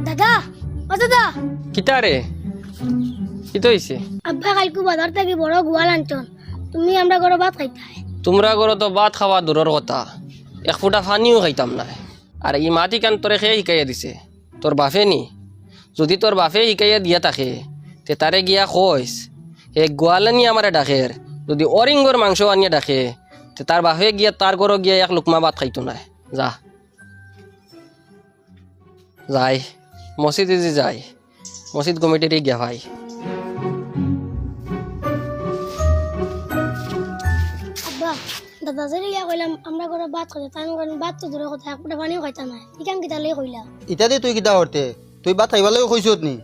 দাদা ও দাদা কিতা রে কিতো হইছে? আব্বা কালকে বাজার থেকে বড় গোয়াল আনছন, তুমি আমরা ঘরে ভাত খাইতা। তোমরা ঘরে তো ভাত খাওয়া দূরের কথা, এক ফুটা পানিও খাইতাম না। আর এই মাটি কান তোরে খেয়ে শিকাইয়া দিছে তোর বাপে নি? যদি তোর বাপে শিকাইয়া দিয়া থাকে তে তারে গিয়া কইস এক গোয়ালানি আমারে ডাকের, যদি অরিঙ্গর মাংস আনিয়া ডাকে তে তার বাপে গিয়া তার ঘরে গিয়া এক লুকমা ভাত খাইতো না। যা যাই মসজিদে যে যাই, মসজিদ কমিটির গিয়া ভাই। আব্বা দাদা যে ইয়া কইলাম আমরা ঘরে ভাত খাইতা, তার কারণে ভাত তো দূরের কথা, এক ফুটা পানিও খাইতা না। ইকান কিতা লই কইলা? ইত্যাদি তুই কিতা করতে? তুই ভাত খাইবার লাগে কইছত নি?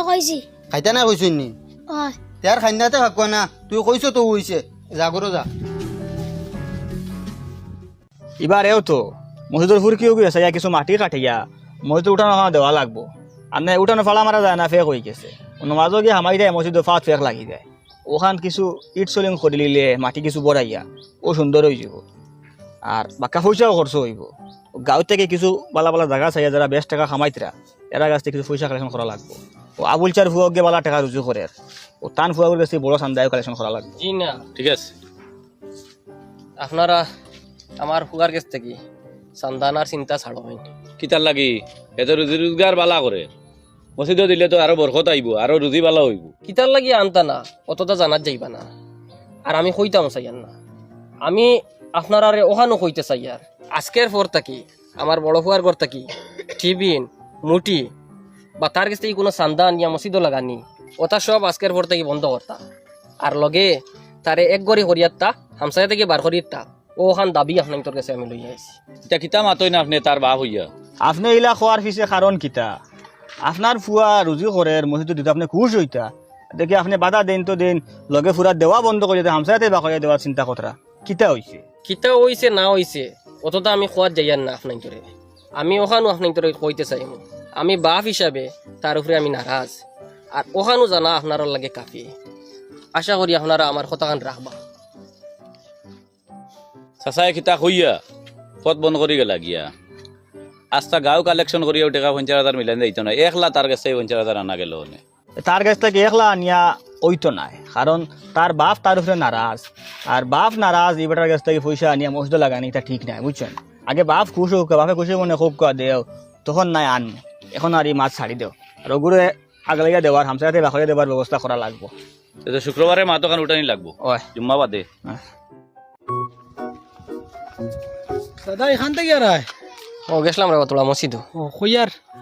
কইছি। খাইতা না কইছুন নি? হয় তার খাইনাতে ভাগ না, তুই কইছ তো হইছে, যা করো যা। এবার এও তো মসজিদের ফুর কি গিয়েছে ইয়া কিছু মাটি কাটিয়া মসজিদ উঠানো দেওয়া লাগবো। আর না উঠানো ফালা মারা যায় না, ফেক হয়ে গেছে। নমাজও গিয়ে হামাই দেয় মসজিদ ফাঁক ফেক লাগি যায়। ওখান কিছু ইট সলিং করে লিলে মাটি কিছু বড়াইয়া ও সুন্দর হয়ে যাব। আর বাক্কা পয়সাও খরচ হইব। গাঁও থেকে কিছু বালা বালা জায়গা চাইয়া যারা বেশ টাকা খামাইতরা এরা কাছ থেকে কিছু পয়সা কালেকশন করা লাগবো। ও আবুল চার ফুয়াক গিয়ে বালা টাকা রুজু করে, ও টান ফুয়াকের কাছে বড় সান্দায় কালেকশন করা লাগবে। জি না ঠিক আছে। আপনারা আমার ফুগার কাছ থেকে সান্দানার চিন্তা ছাড়ো হয়নি। কিতার লাগি এত রুজি রোজগার বালা করে মসজিদে দিলে তো আরো বরকত আইব, আরো রুজি বালা হইব। কিতার লাগি আনতা না অতটা জানাত যাইবা না। আর আমি কইতাম চাইয়ার না, আমি আপনারা ওখানো কইতে চাই। আর আজকের পর থাকি আমার বড় ফুয়ার ঘর থাকি টিবিন মুটি বা তার কাছ থেকে কোনো চান্দা আনিয়া মসজিদও লাগানি, ওটা সব আজকের পর থেকে বন্ধ করতা। আর লগে তারে এক গড়ি করিয়ারতা হামসায়া থেকে বার করিয়ারতা ও ওখান দাবি আপনার তোর কাছে আমি লই আইছি। এটা কিতা মাতই না আপনি তার বাপ হইয়া? আপনি ইলা খোয়ার পিছে কারণ কিতা? আপনার ফুয়া রুজি করে মসজিদ দিতে আপনি খুশ হইতা, দেখি আপনি বাধা দেন তো দেন, লগে ফুরা দেওয়া বন্ধ করে হামসায়াতে বাকয়া দেওয়ার চিন্তা কতরা কিতা হইছে? কিতা হইছে না হইছে অতটা আমি খোয়ার যাইয়ার না আপনার তোরে। আমি ওখানো আপনার তোরে কইতে চাই, আমি বাপ হিসাবে তার উপরে আমি নারাজ। আর ওখানো জানা আপনার লাগে কাফি। আশা করি আপনারা আমার কথাখান রাখবা। চাচাই কিতা হইয়া পথ বন্ধ করি গেলা গিয়া আস্তা গাঁও কালেকশন করিয়াও টাকা 50,000 মিলাই দিত না, একলা তার কাছে 50,000 আনা গেল। তার কাছ থেকে একলা আনিয়া ওইতো নাই, কারণ তার বাপ তার উপরে নারাজ। আর বাপ নারাজ এই বেটার কাছ থেকে পয়সা আনিয়া মসজিদে লাগানি এটা ঠিক নাই, বুঝছেন? আগে বাপ খুশ হোক, বাপে খুশি মনে খুব কা দেও, তখন নাই আনবো। এখন আর এই মাছ ছাড়ি দেও, আর ওগুলো আগলাইয়া দেওয়ার হামসাতে বাকরিয়া দেওয়ার ব্যবস্থা করা লাগবো। তো শুক্রবারে মা দোকান উঠানি লাগবো, ওই জুম্মা বাদে। দাদা এখান থেকে আর ও গেছিলাম রে তোলা মসজিদ। কইয়ার